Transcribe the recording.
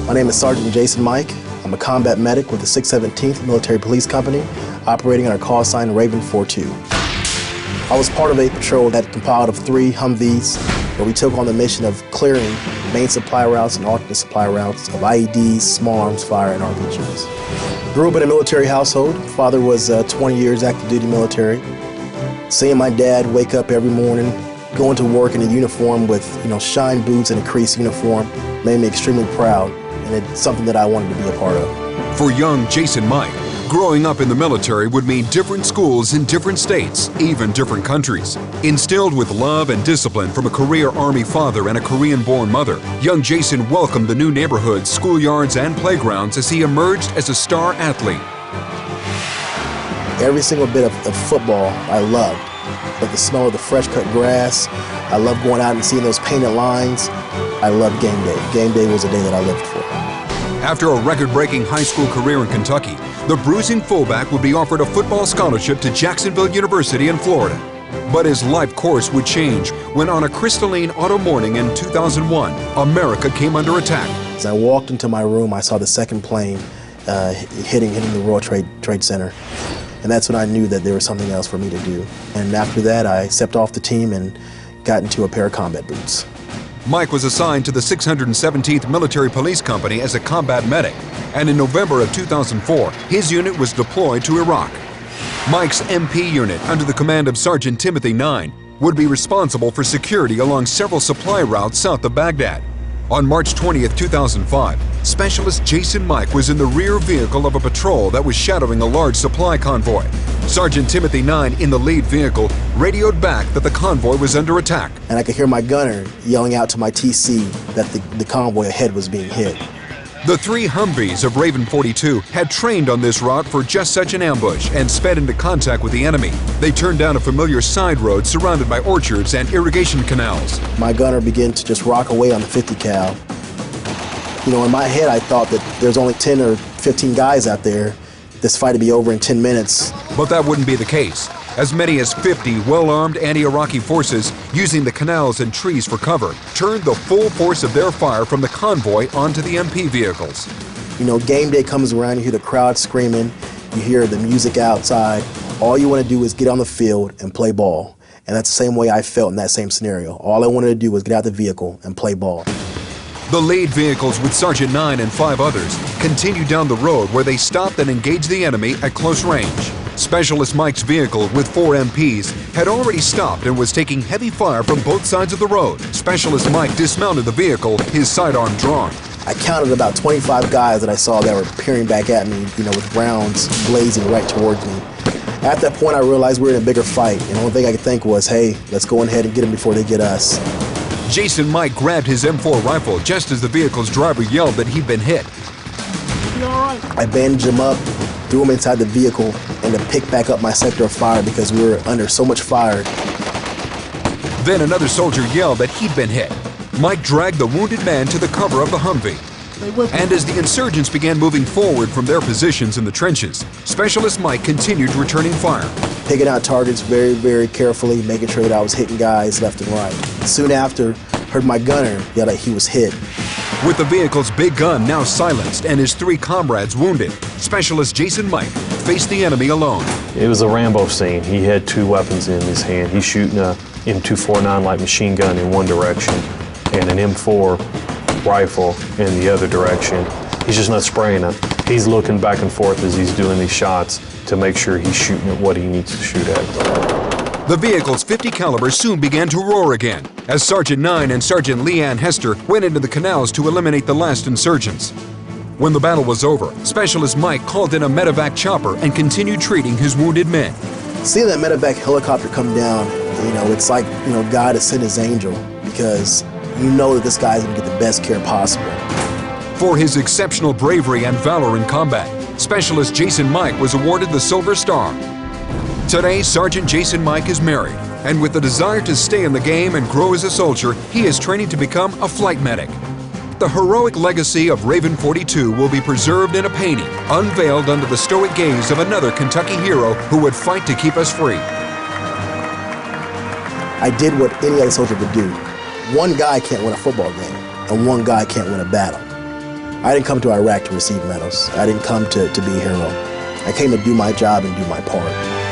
My name is Sergeant Jason Mike. I'm a combat medic with the 617th Military Police Company, operating on our call sign Raven 42. I was part of a patrol that compiled of 3 Humvees, where we took on the mission of clearing main supply routes and alternate supply routes of IEDs, small arms fire, and RPGs. Grew up in a military household. Father was 20 years active duty military. Seeing my dad wake up every morning, going to work in a uniform with shine boots and a creased uniform made me extremely proud, and it's something that I wanted to be a part of. For young Jason Mike, growing up in the military would mean different schools in different states, even different countries. Instilled with love and discipline from a career Army father and a Korean-born mother, young Jason welcomed the new neighborhoods, schoolyards, and playgrounds as he emerged as a star athlete. Every single bit of football I loved, but the smell of the fresh-cut grass, I loved going out and seeing those painted lines. I loved game day. Game day was a day that I lived for. After a record-breaking high school career in Kentucky, the bruising fullback would be offered a football scholarship to Jacksonville University in Florida. But his life course would change when on a crystalline autumn morning in 2001, America came under attack. As I walked into my room, I saw the second plane hitting the World Trade Center. And that's when I knew that there was something else for me to do. And after that, I stepped off the team and got into a pair of combat boots. Mike was assigned to the 617th Military Police Company as a combat medic, and in November of 2004, his unit was deployed to Iraq. Mike's MP unit, under the command of Sergeant Timothy 9, would be responsible for security along several supply routes south of Baghdad. On March 20th, 2005, Specialist Jason Mike was in the rear vehicle of a patrol that was shadowing a large supply convoy. Sergeant Timothy 9, in the lead vehicle, radioed back that the convoy was under attack. And I could hear my gunner yelling out to my TC that the convoy ahead was being hit. The 3 Humvees of Raven 42 had trained on this route for just such an ambush and sped into contact with the enemy. They turned down a familiar side road surrounded by orchards and irrigation canals. My gunner began to just rock away on the 50 cal. In my head I thought that there's only 10 or 15 guys out there. This fight would be over in 10 minutes. But that wouldn't be the case. As many as 50 well-armed anti-Iraqi forces, using the canals and trees for cover, turned the full force of their fire from the convoy onto the MP vehicles. Game day comes around, you hear the crowd screaming, you hear the music outside. All you want to do is get on the field and play ball. And that's the same way I felt in that same scenario. All I wanted to do was get out the vehicle and play ball. The lead vehicles with Sergeant 9 and 5 others continued down the road where they stopped and engaged the enemy at close range. Specialist Mike's vehicle with 4 MPs had already stopped and was taking heavy fire from both sides of the road. Specialist Mike dismounted the vehicle, his sidearm drawn. I counted about 25 guys that I saw that were peering back at me, with rounds blazing right towards me. At that point, I realized we were in a bigger fight, and the only thing I could think was, hey, let's go ahead and get them before they get us. Jason Mike grabbed his M4 rifle just as the vehicle's driver yelled that he'd been hit. You all right? I bandaged him up, threw him inside the vehicle, and to pick back up my sector of fire because we were under so much fire. Then another soldier yelled that he'd been hit. Mike dragged the wounded man to the cover of the Humvee. And as the insurgents began moving forward from their positions in the trenches, Specialist Mike continued returning fire. Picking out targets very, very carefully, making sure that I was hitting guys left and right. Soon after, heard my gunner yell that he was hit. With the vehicle's big gun now silenced and his 3 comrades wounded, Specialist Jason Mike faced the enemy alone. It was a Rambo scene. He had 2 weapons in his hand. He's shooting a M249 light machine gun in one direction and an M4 rifle in the other direction. He's just not spraying it. He's looking back and forth as he's doing these shots to make sure he's shooting at what he needs to shoot at. The vehicle's 50 caliber soon began to roar again as Sergeant 9 and Sergeant Leanne Hester went into the canals to eliminate the last insurgents. When the battle was over, Specialist Mike called in a medevac chopper and continued treating his wounded men. Seeing that medevac helicopter come down, it's like, God has sent his angel, because you know that this guy's gonna get the best care possible. For his exceptional bravery and valor in combat, Specialist Jason Mike was awarded the Silver Star. Today, Sergeant Jason Mike is married, and with the desire to stay in the game and grow as a soldier, he is training to become a flight medic. The heroic legacy of Raven 42 will be preserved in a painting, unveiled under the stoic gaze of another Kentucky hero who would fight to keep us free. I did what any other soldier would do. One guy can't win a football game, and one guy can't win a battle. I didn't come to Iraq to receive medals. I didn't come to be a hero. I came to do my job and do my part.